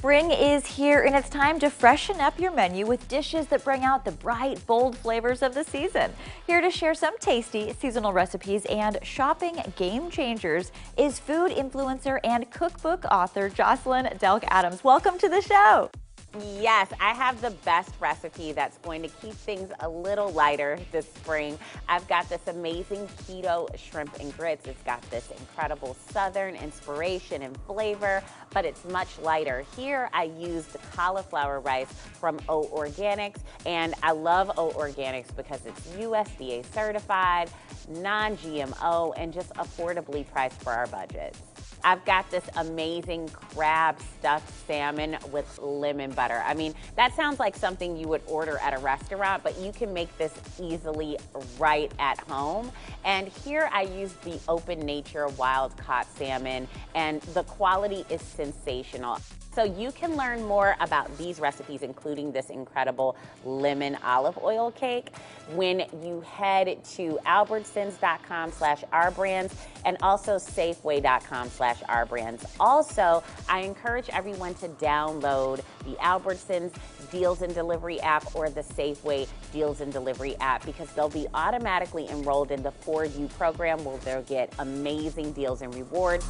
Spring is here and it's time to freshen up your menu with dishes that bring out the bright, bold flavors of the season. Here to share some tasty seasonal recipes and shopping game changers is food influencer and cookbook author Jocelyn Delk Adams. Welcome to the show. Yes, I have the best recipe that's going to keep things a little lighter this spring. I've got this amazing keto shrimp and grits. It's got this incredible southern inspiration and flavor, but it's much lighter. Here I used cauliflower rice from O Organics, and I love O Organics because it's USDA certified, non-GMO, and just affordably priced for our budgets. I've got this amazing crab stuffed salmon with lemon butter. I mean, that sounds like something you would order at a restaurant, but you can make this easily right at home. And here I used the Open Nature wild caught salmon, and the quality is sensational. So you can learn more about these recipes, including this incredible lemon olive oil cake, when you head to albertsons.com/ourbrands and also safeway.com/ourbrands. Also, I encourage everyone to download the Albertsons Deals and Delivery app or the Safeway Deals and Delivery app, because they'll be automatically enrolled in the For You program where they'll get amazing deals and rewards.